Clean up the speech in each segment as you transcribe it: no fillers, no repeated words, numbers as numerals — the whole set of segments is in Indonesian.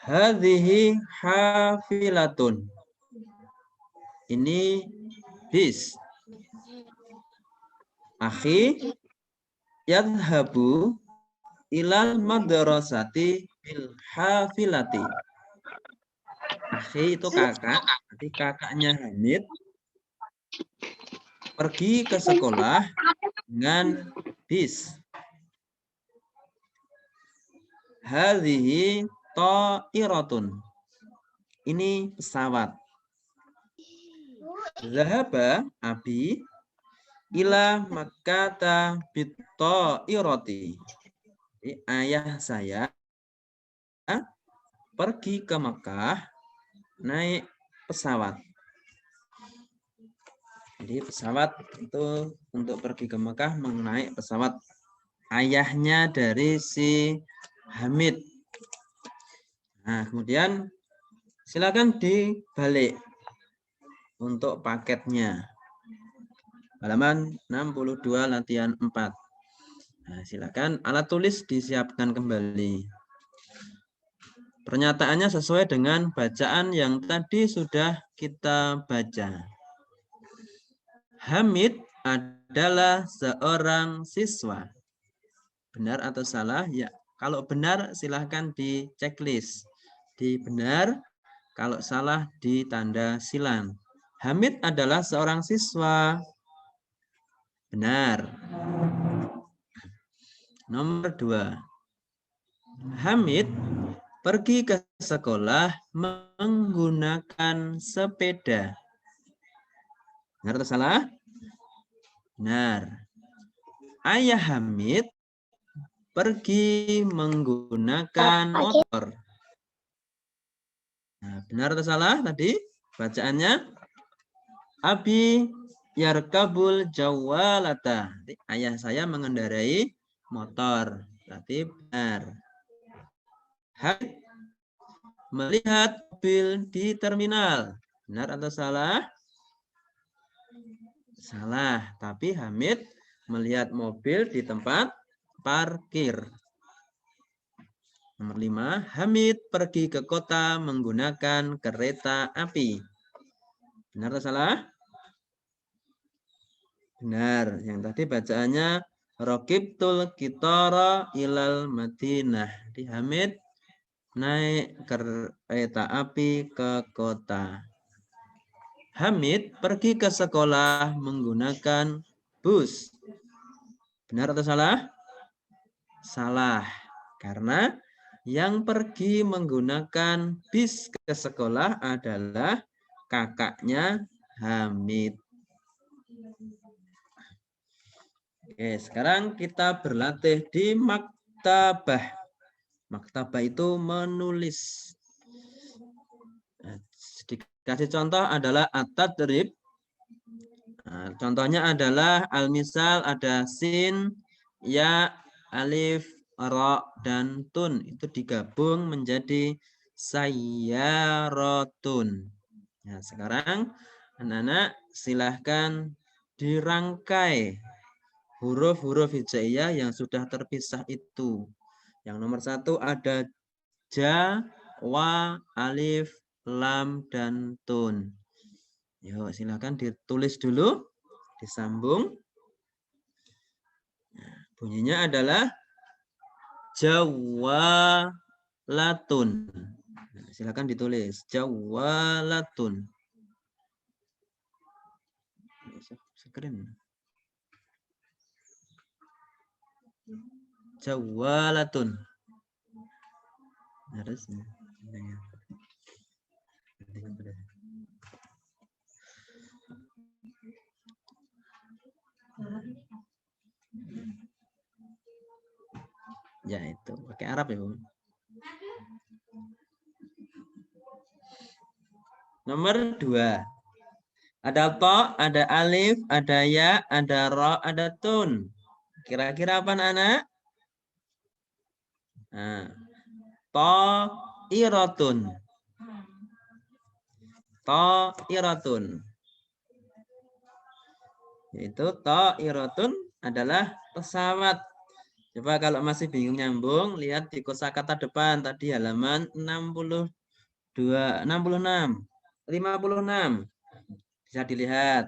Hadhihi hafilatun. Ini bis. Akhi yadhabu ilal madrasati bil hafilati. Akhi itu kakak, jadi kakaknya Hamid pergi ke sekolah dengan bis. Hadhihi ta'iratun. Ini pesawat. Zahaba abi ila makkata bit-ta'irati. Ayah saya pergi ke Mekah naik pesawat. Jadi pesawat itu untuk pergi ke Mekah menaik pesawat. Ayahnya dari si Hamid. Nah, kemudian silakan dibalik untuk paketnya. Halaman 62 latihan 4. Nah, silakan alat tulis disiapkan kembali. Pernyataannya sesuai dengan bacaan yang tadi sudah kita baca. Hamid adalah seorang siswa. Benar atau salah? Ya, kalau benar silahkan di checklist. Di benar, kalau salah di tanda silang. Hamid adalah seorang siswa. Benar. Nomor 2. Hamid pergi ke sekolah menggunakan sepeda. Benar atau salah? Benar. Ayah Hamid pergi menggunakan motor. Nah, benar atau salah tadi bacaannya? Abi yarkabul jawalata. Ayah saya mengendarai motor. Berarti benar. Hamid melihat mobil di terminal. Benar atau salah? Salah. Tapi Hamid melihat mobil di tempat parkir. Nomor 5. Hamid pergi ke kota menggunakan kereta api. Benar atau salah? Benar. Yang tadi bacaannya Raqibtul Qitara ilal Madinah. Di Hamid naik kereta api ke kota. Hamid pergi ke sekolah menggunakan bus. Benar atau salah? Salah. Karena yang pergi menggunakan bis ke sekolah adalah kakaknya Hamid. Oke, sekarang kita berlatih di maktabah. Maktabah itu menulis. Dikasih contoh adalah at-tadrib. Nah, contohnya adalah al-misal ada sin, ya, alif, ra, dan tun. Itu digabung menjadi sayyarotun. Nah, sekarang anak-anak silahkan dirangkai huruf-huruf hijaiyah yang sudah terpisah itu. Yang nomor 1 ada ja, wa, alif, lam, dan tun. Yuk, silakan ditulis dulu, disambung. Bunyinya adalah jawalatun. Silakan ditulis jawalatun. Screen. Jawalatun. Harus. Ya itu pakai Arab ya, Bu. Nomor 2. Ada to, ada alif, ada ya, ada ro, ada tun. Kira-kira apa anak? Nah, ta'iratun. Ta'iratun. Yaitu ta'iratun adalah pesawat. Coba kalau masih bingung nyambung, lihat di kosakata depan tadi halaman 62, 66, 56. Bisa dilihat.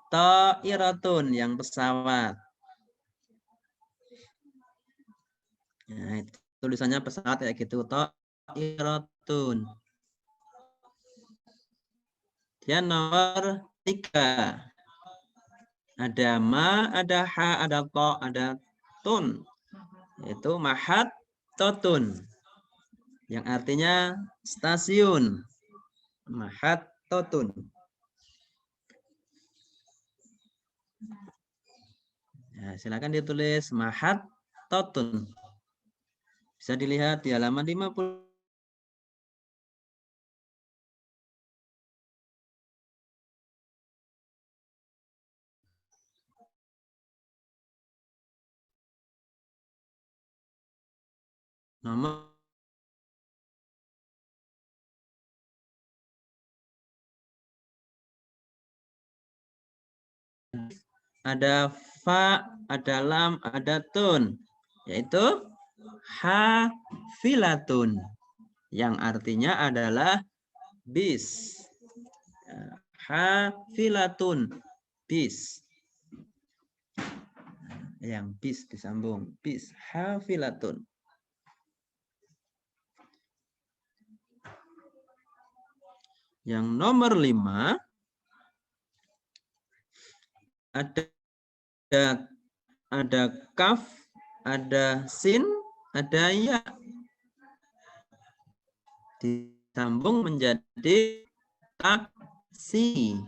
Ta'iratun yang pesawat. Nah, itu tulisannya pesawat kayak gitu. Ta'iratun. Dia nomor 3. Ada ma, ada ha, ada to, ada tun. Itu mahat totun. Yang artinya stasiun. Mahat totun. Nah, silakan ditulis mahat totun. Bisa dilihat di halaman 50. Nomor ada fa, ada lam, ada tun, yaitu hafilatun, yang artinya adalah bis. Hafilatun, bis. Yang bis disambung, bis, hafilatun. Yang nomor 5 ada kaf, ada sin, ada ya. Disambung menjadi taksi.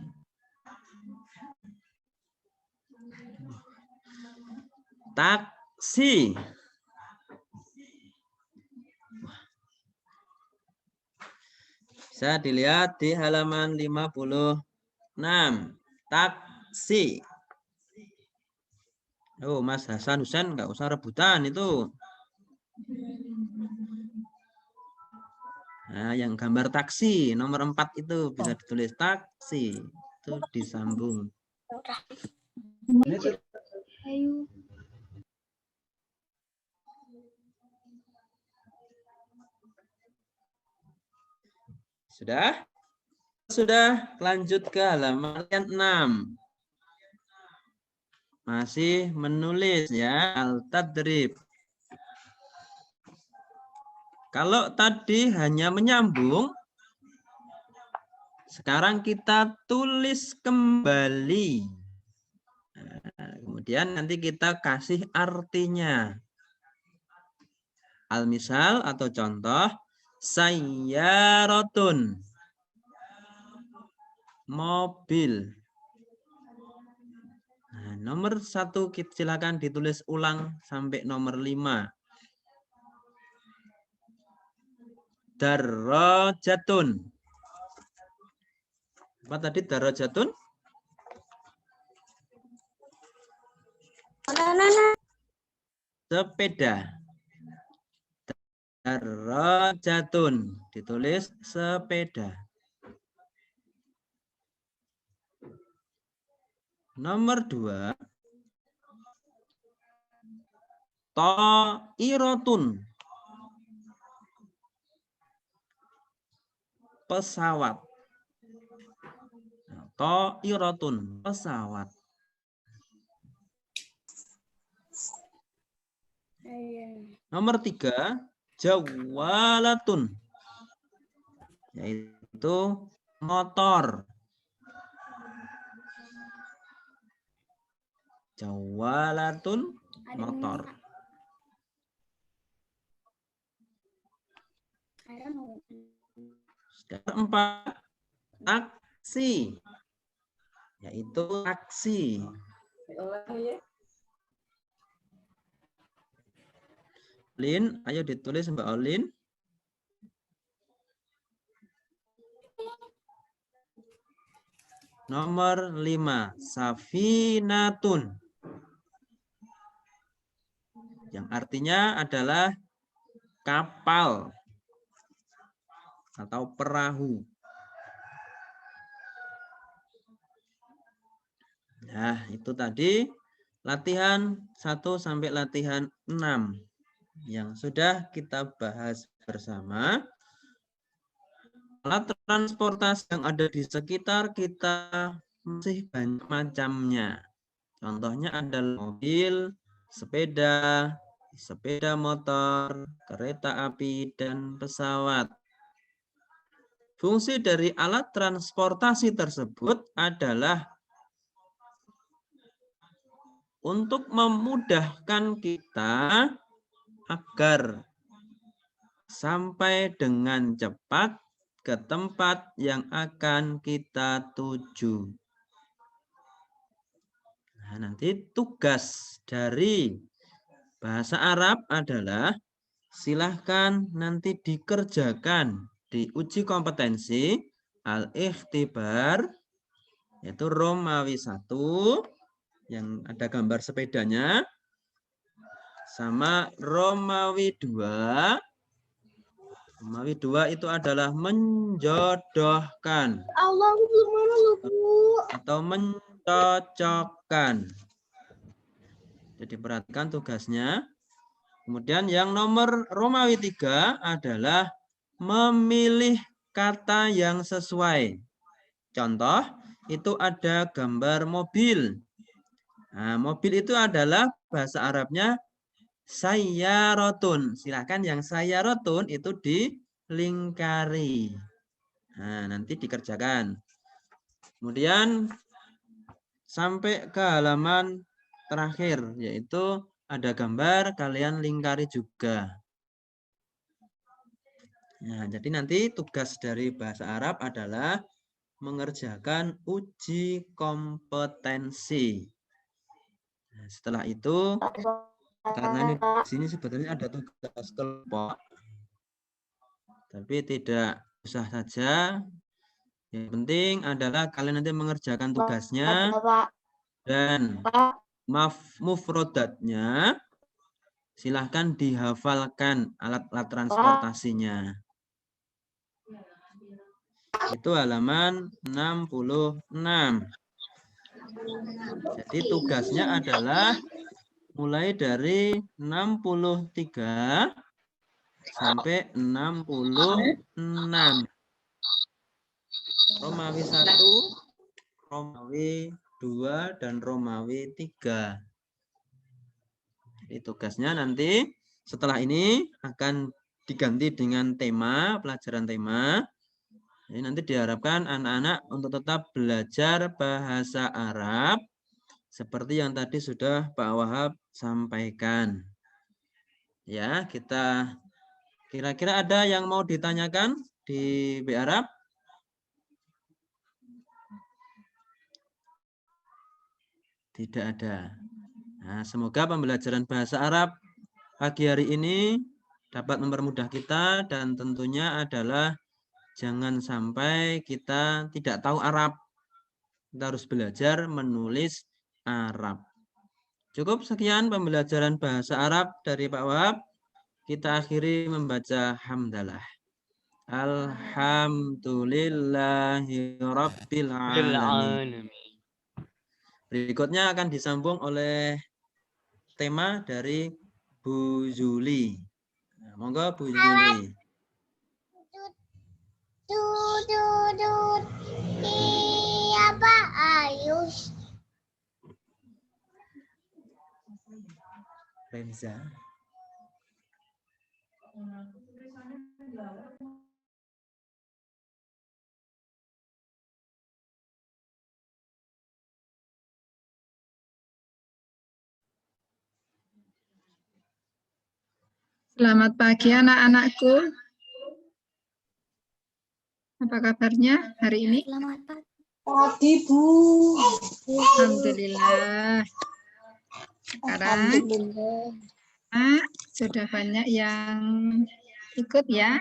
Taksi. Bisa dilihat di halaman 56. Taksi. Oh, Mas Hasan Husain nggak usah rebutan itu. Nah, yang gambar taksi nomor 4 itu bisa ditulis taksi. Itu disambung. Sudah? Sudah, lanjut ke halaman 6. Masih menulis ya, al-tadrib. Kalau tadi hanya menyambung, sekarang kita tulis kembali. Nah, kemudian nanti kita kasih artinya. Al-misal atau contoh, sayyaratun. Mobil. Nah, nomor 1 silakan ditulis ulang sampai nomor 5. Darajatun. Apa tadi darajatun? Sepeda. Darajatun. Ditulis sepeda. Nomor 2. Ta'iratun. Pesawat. Ta'iratun. Pesawat. Nomor 3. Jawalatun. Yaitu motor. Jawalatun, motor. Keempat, taksi. Yaitu taksi. Lin, ayo ditulis Mbak Olin. Nomor 5, safinatun. Yang artinya adalah kapal atau perahu. Nah, itu tadi latihan 1 sampai latihan 6 yang sudah kita bahas bersama. Alat transportasi yang ada di sekitar kita masih banyak macamnya. Contohnya adalah mobil, sepeda, sepeda motor, kereta api, dan pesawat. Fungsi dari alat transportasi tersebut adalah untuk memudahkan kita agar sampai dengan cepat ke tempat yang akan kita tuju. Nah, nanti tugas dari bahasa Arab adalah silahkan nanti dikerjakan di uji kompetensi al-ikhtibar, yaitu Romawi 1 yang ada gambar sepedanya, sama Romawi 2. Romawi 2 itu adalah menjodohkan atau mencocokkan. Jadi perhatikan tugasnya. Kemudian yang nomor Romawi 3 adalah memilih kata yang sesuai. Contoh, itu ada gambar mobil. Nah, mobil itu adalah bahasa Arabnya sayyarotun. Silakan yang sayyarotun itu dilingkari. Nah, nanti dikerjakan. Kemudian sampai ke halaman terakhir, yaitu ada gambar, kalian lingkari juga. Nah, jadi nanti tugas dari bahasa Arab adalah mengerjakan uji kompetensi. Nah, setelah itu, karena ini di sini sebetulnya ada tugas kelompok, tapi tidak usah saja. Yang penting adalah kalian nanti mengerjakan tugasnya dan mufrodatnya silahkan dihafalkan alat-alat transportasinya. Itu halaman 66. Jadi tugasnya adalah mulai dari 63 sampai 66. Romawi 1, Romawi 2, dan Romawi 3. Jadi tugasnya nanti setelah ini akan diganti dengan tema, pelajaran tema. Jadi nanti diharapkan anak-anak untuk tetap belajar bahasa Arab seperti yang tadi sudah Pak Wahab sampaikan. Ya, kita kira-kira ada yang mau ditanyakan di B Arab? Tidak ada. Nah, semoga pembelajaran bahasa Arab pagi hari ini dapat mempermudah kita dan tentunya adalah jangan sampai kita tidak tahu Arab. Kita harus belajar menulis Arab. Cukup sekian pembelajaran bahasa Arab dari Pak Wahab. Kita akhiri membaca hamdalah. Alhamdulillahirabbil alamin. Berikutnya akan disambung oleh tema dari Bu Zuli. Nah, monggo Bu Zuli. Iya Pak Ayus. Renza. Selamat pagi anak-anakku. Apa kabarnya hari ini? Selamat pagi, Bu. Alhamdulillah. Sekarang sudah banyak yang ikut ya.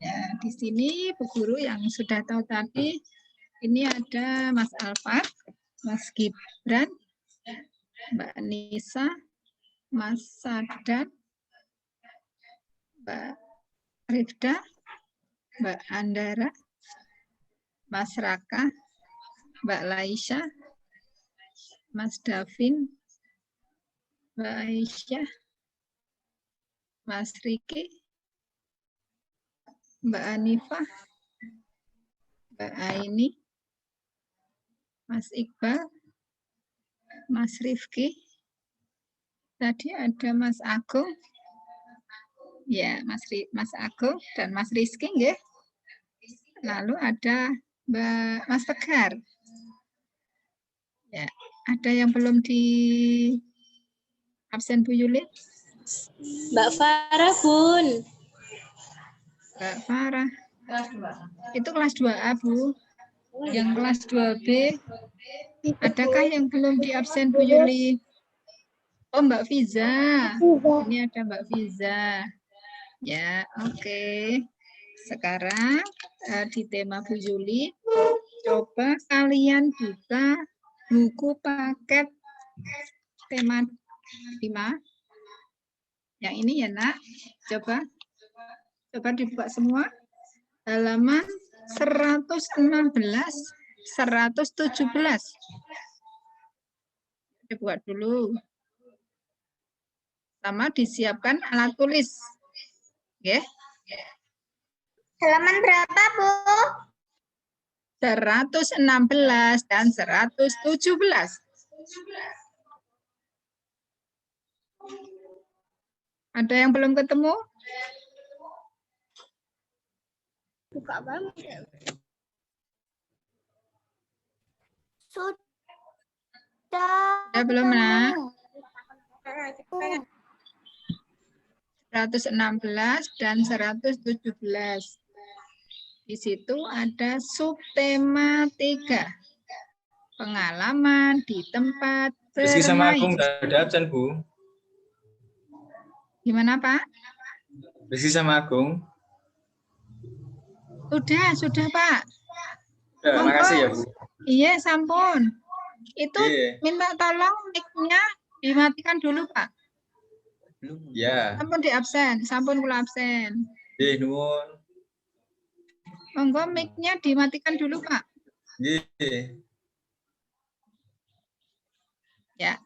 Ya, di sini Bu Guru yang sudah tahu tadi, ini ada Mas Alfat, Mas Gibran, Mbak Nisa, Mas Sadan, Mbak Rifda, Mbak Andara, Mas Raka, Mbak Laisha, Mas Davin, Mbak Aisyah, Mas Riki, Mbak Anifah, Mbak Aini, Mas Iqbal, Mas Rifki, tadi ada Mas Agung, ya Mas Agung dan Mas Rizky, nggih. Lalu ada Mas Tegar. Ya, ada yang belum di absen Bu Yuli? Mbak Farah, Bun. Mbak Farah. Itu kelas 2A, Bu. Yang kelas 2B, adakah yang belum di absen Bu Yuli? Oh, Mbak Fiza. Ini ada Mbak Fiza. Ya, oke. Sekarang di tema Bu Yuli, coba kalian buka buku paket tema 5. Yang ini ya, Nak. Coba dibuka semua. Halaman 116, 117. Dibuat dulu. Sama disiapkan alat tulis. Oke. Halaman berapa, Bu? 116 dan 117. Ada yang belum ketemu? Buka banget. Sudah. Belum, Nak? 116 dan 117. Di situ ada subtema 3. Pengalaman di tempat Rizky sama Agung bermain. nggak ada absen, Bu. Gimana, Pak? Rizky sama Agung. Sudah, Pak. Ya, makasih ya, Bu. Iya, sampun. Itu Iya. minta tolong mic-nya dimatikan dulu, Pak. Ya. Sampun di absen, sampun kula absen. Nuwun. Monggo mic-nya dimatikan dulu, Pak. Nggih. Ya.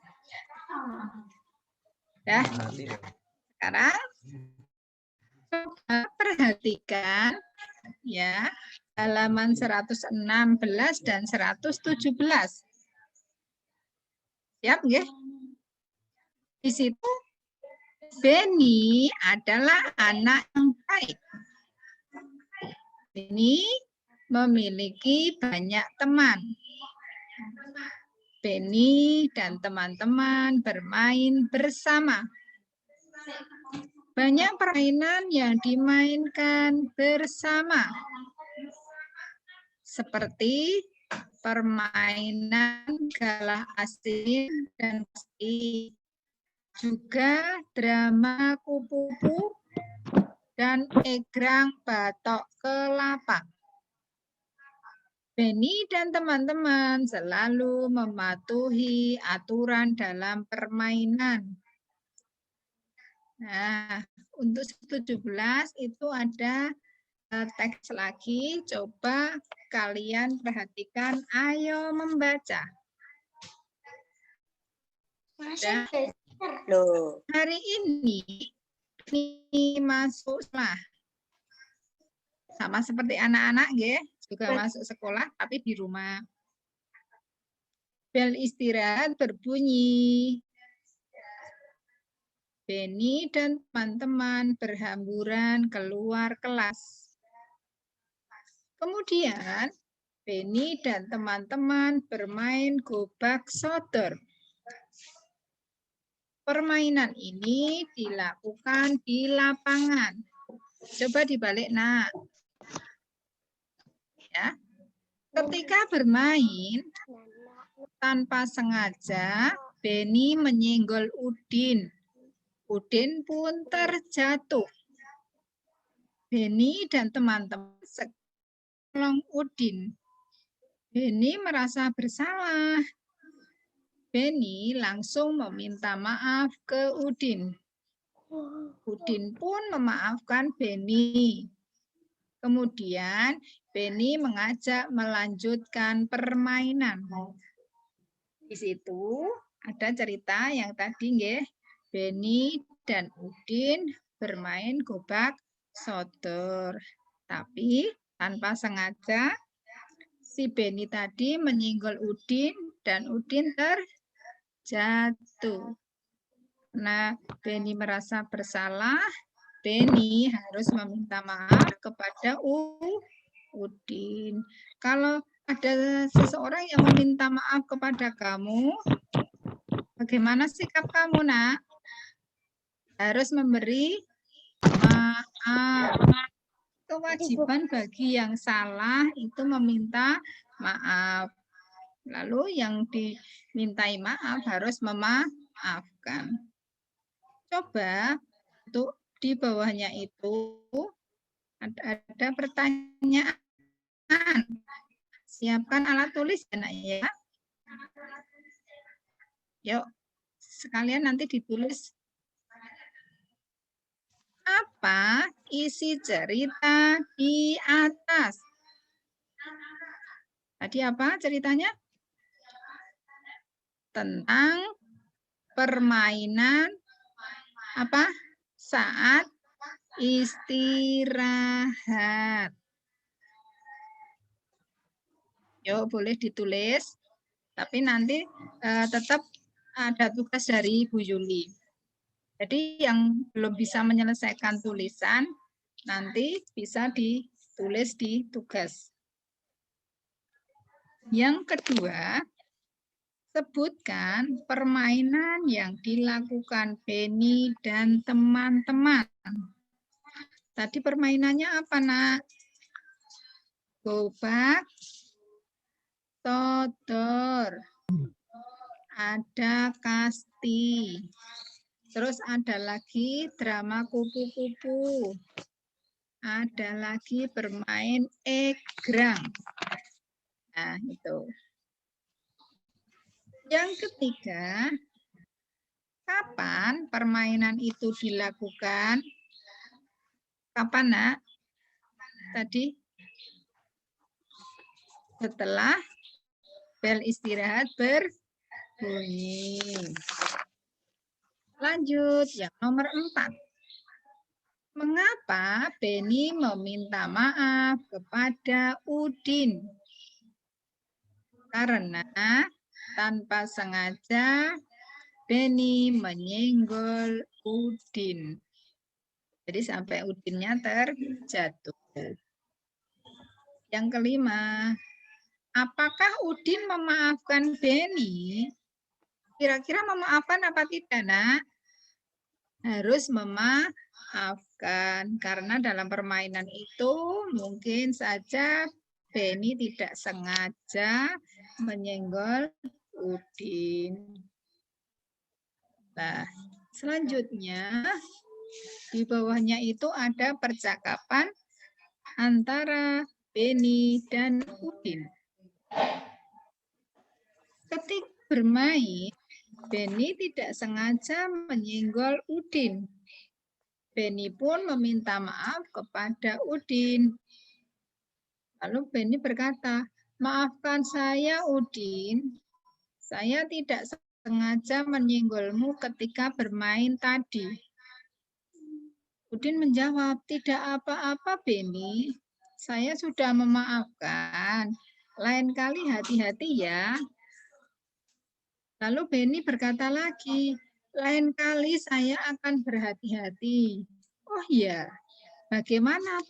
Ya. Sekarang coba perhatikan ya halaman 116 dan 117. Siap nggih? Di situ Beni adalah anak yang baik. Beni memiliki banyak teman. Beni dan teman-teman bermain bersama. Banyak permainan yang dimainkan bersama. Seperti permainan galah asin dan pasti. Juga drama kupu-kupu dan egrang batok kelapa. Beni dan teman-teman selalu mematuhi aturan dalam permainan. Nah, untuk 17 itu ada teks lagi. Coba kalian perhatikan. Ayo membaca. Dan hari ini masuk sekolah. Sama seperti anak-anak, ya, juga masuk sekolah, tapi di rumah. Bel istirahat berbunyi. Beni dan teman-teman berhamburan keluar kelas. Kemudian, Beni dan teman-teman bermain gobak sodor. Permainan ini dilakukan di lapangan. Coba dibalik, Nak. Ya. Ketika bermain, tanpa sengaja, Beni menyenggol Udin. Udin pun terjatuh. Beni dan teman-teman menolong Udin. Beni merasa bersalah. Beni langsung meminta maaf ke Udin. Udin pun memaafkan Beni. Kemudian Beni mengajak melanjutkan permainan. Di situ ada cerita yang tadi nggih, Beni dan Udin bermain gobak sodor. Tapi tanpa sengaja si Beni tadi menyinggol Udin dan Udin terjatuh. Nah, Beni merasa bersalah, Beni harus meminta maaf kepada Udin. Kalau ada seseorang yang meminta maaf kepada kamu, bagaimana sikap kamu, Nak? Harus memberi maaf. Kewajiban bagi yang salah itu meminta maaf. Lalu yang dimintai maaf harus memaafkan. Coba untuk di bawahnya itu ada pertanyaan. Siapkan alat tulis ya, Nak, ya. Yuk, sekalian nanti ditulis. Apa isi cerita di atas? Tadi apa ceritanya? Tentang permainan apa? Saat istirahat. Yuk, boleh ditulis. Tapi nanti tetap ada tugas dari Bu Yuli. Jadi yang belum bisa menyelesaikan tulisan, nanti bisa ditulis di tugas. Yang kedua, sebutkan permainan yang dilakukan Beni dan teman-teman. Tadi permainannya apa, Nak? Gobak sodor. Ada kasti. Terus ada lagi drama kupu-kupu. Ada lagi bermain egrang. Nah, itu. Yang ketiga, kapan permainan itu dilakukan? Kapan, Nak? Tadi setelah bel istirahat berbunyi. Lanjut, yang nomor 4. Mengapa Beni meminta maaf kepada Udin? Karena tanpa sengaja Beni menyenggol Udin. Jadi sampai Udinnya terjatuh. Yang kelima, apakah Udin memaafkan Beni? Kira-kira memaafkan apa tidak, Nak? Harus memaafkan. Karena dalam permainan itu mungkin saja Beni tidak sengaja menyenggol Udin. Nah, selanjutnya di bawahnya itu ada percakapan antara Beni dan Udin. Ketika bermain, Beni tidak sengaja menyenggol Udin. Beni pun meminta maaf kepada Udin. Lalu Beni berkata, maafkan saya Udin, saya tidak sengaja menyenggolmu ketika bermain tadi. Udin menjawab, tidak apa-apa Beni, saya sudah memaafkan. Lain kali hati-hati ya. Lalu Beni berkata lagi, lain kali saya akan berhati-hati. Oh iya, bagaimana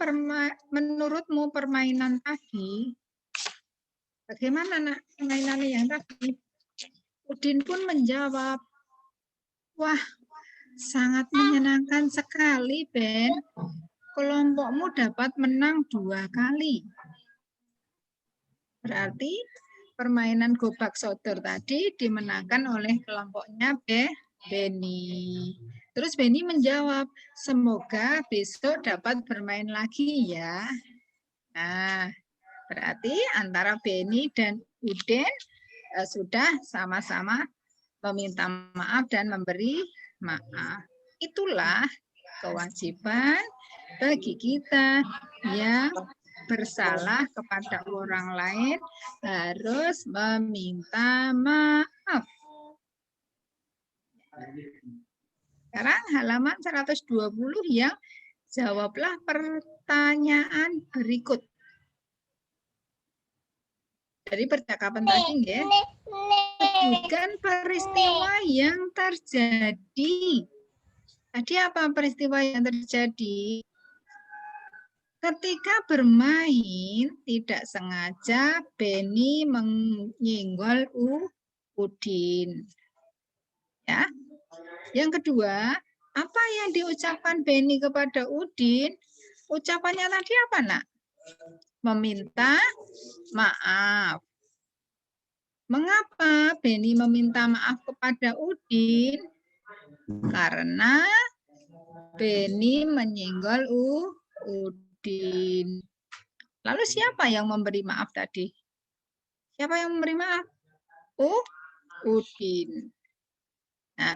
menurutmu permainan tadi? Bagaimana, Nak, permainannya yang tadi? Udin pun menjawab, wah, sangat menyenangkan sekali, Ben. Kelompokmu dapat menang 2 kali. Berarti permainan gobak sodor tadi dimenangkan oleh kelompoknya Beni. Terus Beni menjawab, semoga besok dapat bermain lagi ya. Nah, berarti antara Beni dan Udin sudah sama-sama meminta maaf dan memberi maaf. Itulah kewajiban bagi kita yang bersalah kepada orang lain harus meminta maaf. Sekarang halaman 120 yang jawablah pertanyaan berikut. Dari percakapan tadi ya. Sebutkan peristiwa yang terjadi. Tadi apa peristiwa yang terjadi? Ketika bermain, tidak sengaja Beni menyenggol Udin. Ya. Yang kedua, apa yang diucapkan Beni kepada Udin? Ucapannya tadi apa, Nak? Meminta maaf. Mengapa Beni meminta maaf kepada Udin? Karena Beni menyenggol Udin. Lalu siapa yang memberi maaf tadi? Siapa yang memberi maaf? Udin. Nah,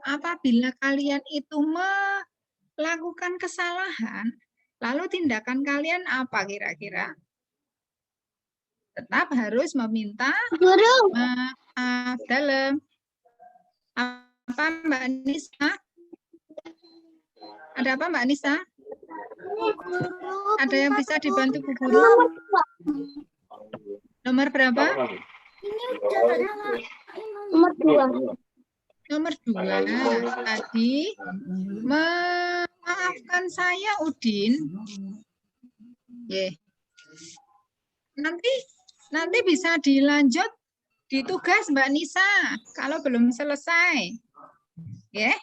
apabila kalian itu melakukan kesalahan, lalu tindakan kalian apa kira-kira? Tetap harus meminta maaf. Dalam apa, Mbak Nisa? Ada apa, Mbak Nisa? Ada yang bisa dibantu Bu Guru? Nomor berapa? Nomor 2. Nomor 2. Tadi memaafkan saya, Udin. Yeah. Nanti bisa dilanjut di tugas Mbak Nisa kalau belum selesai. Ya.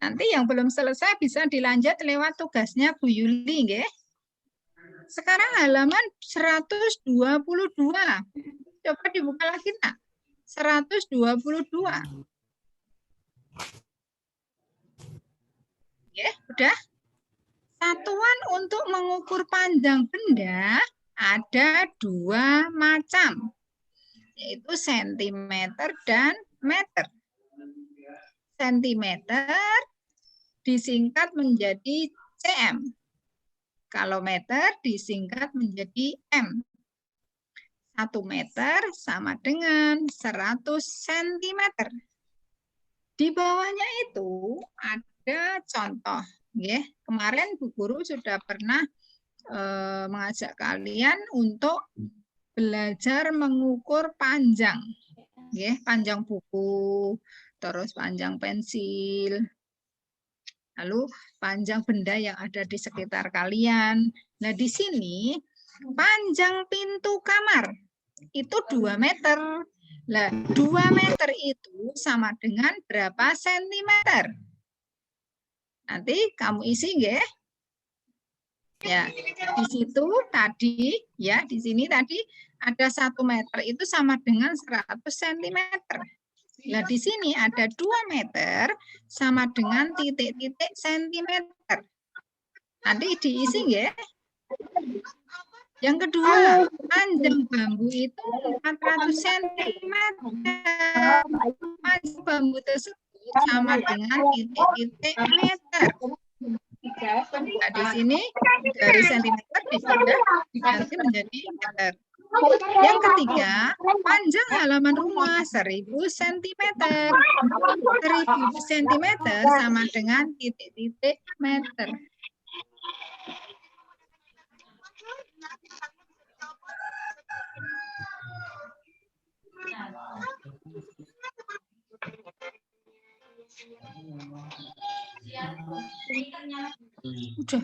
Nanti yang belum selesai bisa dilanjut lewat tugasnya Bu Yuli, nggih. Sekarang halaman 122. Coba dibuka lagi, Nak. 122. Ya, udah. Satuan untuk mengukur panjang benda ada 2 macam, yaitu sentimeter dan meter. Sentimeter disingkat menjadi cm. Kalau meter disingkat menjadi m. 1 meter sama dengan 100 cm. Di bawahnya itu ada contoh. Ya, kemarin Bu Guru sudah pernah mengajak kalian untuk belajar mengukur panjang. Ya, panjang buku, terus panjang pensil, lalu panjang benda yang ada di sekitar kalian. Nah, di sini panjang pintu kamar itu 2 meter. Nah, 2 meter itu sama dengan berapa sentimeter? Nanti kamu isi, nggih. Ya, di situ tadi, ya, di sini tadi ada 1 meter itu sama dengan 100 cm. Nah, di sini ada 2 meter sama dengan titik-titik sentimeter. Nanti diisi, ya. Yang kedua, panjang bambu itu 400 cm. Panjang bambu tersebut sama dengan titik-titik meter. Nah, di sini dari sentimeter sudah diganti menjadi meter. Yang ketiga, panjang halaman rumah 1000 cm. 1000 cm sama dengan titik-titik meter. Udah.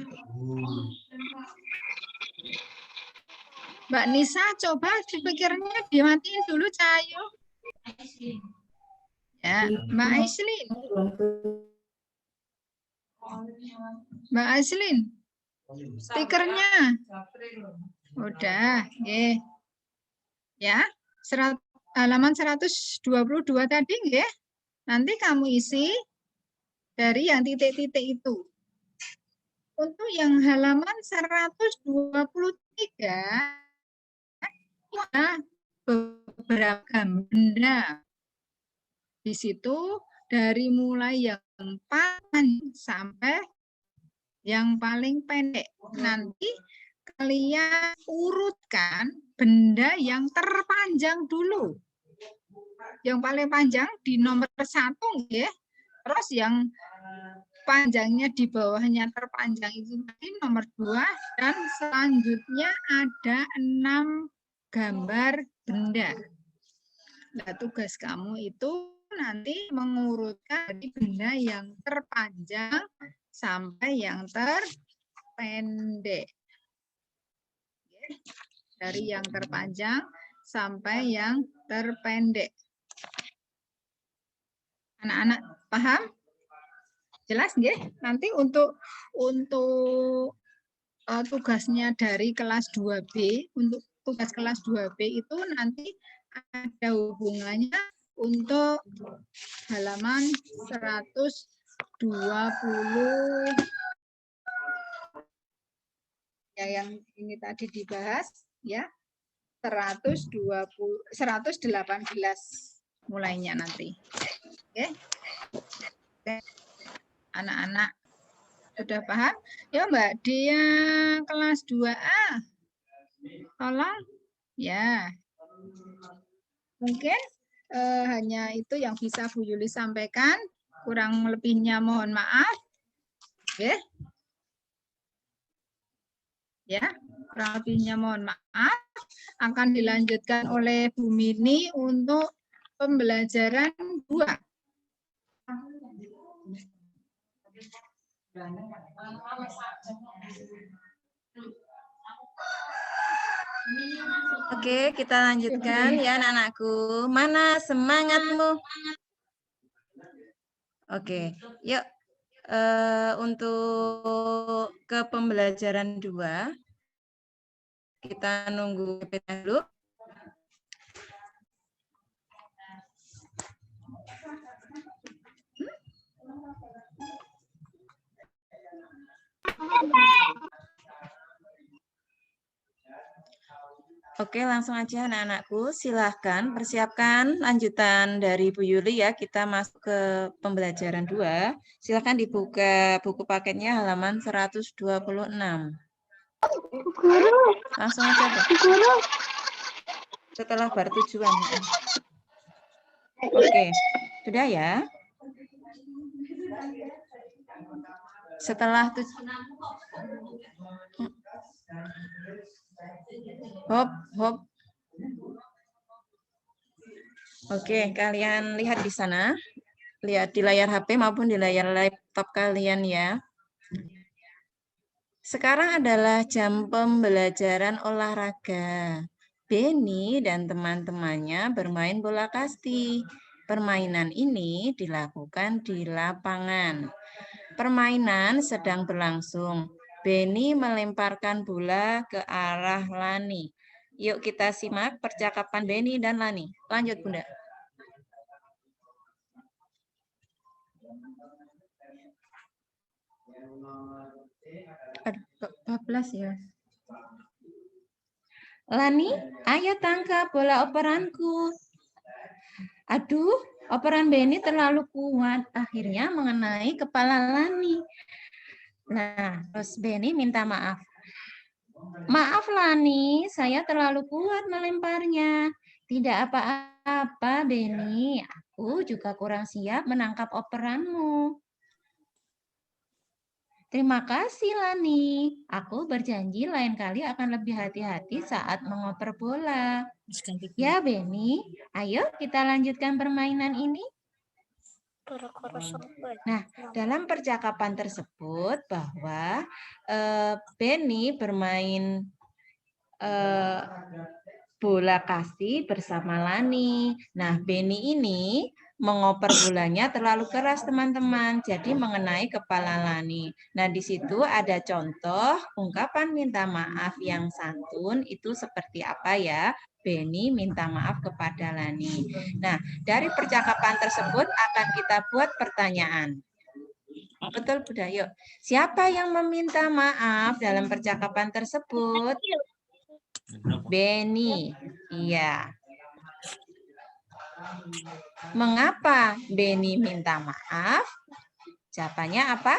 Mbak Nisa, coba dipikirnya dimatiin dulu Cahayu. Ya, Mbak Aislin. Mbak Aislin. Stikernya. Udah, nggih. Ya, halaman 122 tadi nggih. Nanti kamu isi dari yang titik-titik itu. Untuk yang halaman 123 ada beberapa benda. Di situ dari mulai yang panjang sampai yang paling pendek. Nanti kalian urutkan benda yang terpanjang dulu. Yang paling panjang di nomor 1 ya. Terus yang panjangnya di bawahnya terpanjang itu tadi nomor 2 dan selanjutnya ada 6 gambar benda. Nah, tugas kamu itu nanti mengurutkan dari benda yang terpanjang sampai yang terpendek. Dari yang terpanjang sampai yang terpendek. Anak-anak paham? Jelas nggih? Nanti untuk tugasnya dari kelas 2B, untuk tugas kelas 2B itu nanti ada hubungannya untuk halaman 120 ya, yang ini tadi dibahas ya, 118 mulainya nanti. Oke. Anak-anak sudah paham? Ya Mbak Dia kelas 2A. Tolong ya. Mungkin hanya itu yang bisa Bu Yuli sampaikan. Kurang lebihnya mohon maaf. Oke. Ya, kurang lebihnya mohon maaf. Akan dilanjutkan oleh Bu Mini untuk pembelajaran 2. Oke, kita lanjutkan ya anak-anakku. Mana semangatmu? Oke, yuk untuk ke pembelajaran 2. Kita nunggu PPT dulu. Oke, langsung aja anak-anakku. Silahkan persiapkan lanjutan dari Bu Yuli ya. Kita masuk ke pembelajaran 2. Silahkan dibuka buku paketnya halaman 126. Guru, Langsung aja, Bu. guru. Setelah bar tujuan. Oke, sudah ya. Setelah hop. Oke, kalian lihat di sana. Lihat di layar HP maupun di layar laptop kalian ya. Sekarang adalah jam pembelajaran olahraga. Beni dan teman-temannya bermain bola kasti. Permainan ini dilakukan di lapangan. Permainan sedang berlangsung. Beni melemparkan bola ke arah Lani. Yuk kita simak percakapan Beni dan Lani. Lanjut, Bunda. Aduh, 14 ya. Lani, ayo tangkap bola operanku. Aduh, operan Beni terlalu kuat. Akhirnya mengenai kepala Lani. Nah, terus Beni minta maaf. Maaf Lani, saya terlalu kuat melemparnya. Tidak apa-apa Beni, aku juga kurang siap menangkap operanmu. Terima kasih Lani, aku berjanji lain kali akan lebih hati-hati saat mengoper bola. Ya Beni, ayo kita lanjutkan permainan ini. Nah, dalam percakapan tersebut bahwa Beni bermain bola kasti bersama Lani. Nah, Beni ini mengoper bolanya terlalu keras teman-teman, jadi mengenai kepala Lani. Nah, di situ ada contoh ungkapan minta maaf yang santun itu seperti apa ya? Beni minta maaf kepada Lani. Nah, dari percakapan tersebut akan kita buat pertanyaan. Betul, Bunda. Yuk. Siapa yang meminta maaf dalam percakapan tersebut? Beni. Iya. Mengapa Beni minta maaf? Jawabannya apa?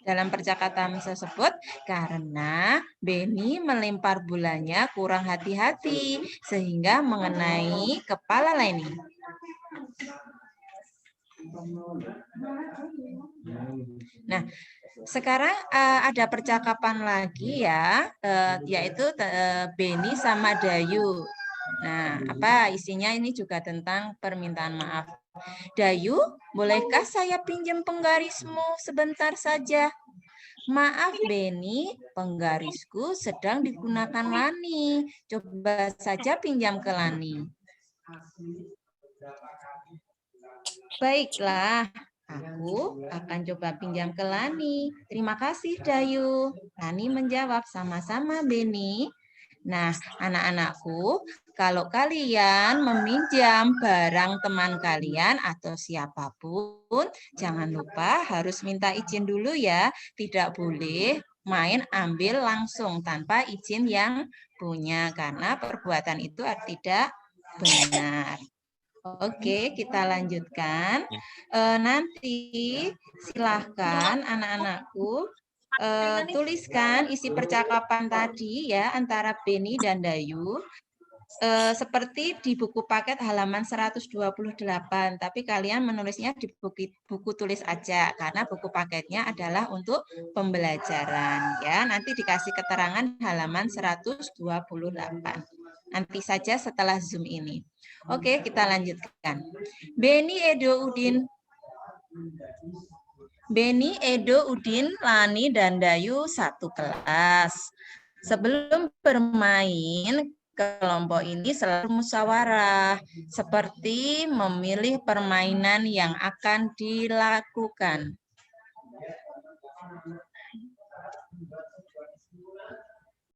dalam percakapan tersebut karena Beni melempar bolanya kurang hati-hati sehingga mengenai kepala Leni. Nah, sekarang ada percakapan lagi ya, yaitu Beni sama Dayu. Nah, apa isinya ini juga tentang permintaan maaf. Dayu, bolehkah saya pinjam penggarismu sebentar saja? Maaf Beni, penggarisku sedang digunakan Lani. Coba saja pinjam ke Lani. Baiklah, aku akan coba pinjam ke Lani. Terima kasih Dayu. Lani menjawab, sama-sama Beni. Nah, anak-anakku, kalau kalian meminjam barang teman kalian atau siapapun, jangan lupa harus minta izin dulu ya. Tidak boleh main ambil langsung tanpa izin yang punya, karena perbuatan itu tidak benar. Oke, kita lanjutkan. Nanti silahkan anak-anakku tuliskan isi percakapan tadi ya antara Beni dan Dayu seperti di buku paket halaman 128, tapi kalian menulisnya di buku tulis aja karena buku paketnya adalah untuk pembelajaran ya. Nanti dikasih keterangan halaman 128. Nanti saja setelah Zoom ini. Oke, kita lanjutkan. Beni, Edo, Udin. Beni, Edo, Udin, Lani, dan Dayu satu kelas. Sebelum bermain, kelompok ini selalu musyawarah, seperti memilih permainan yang akan dilakukan.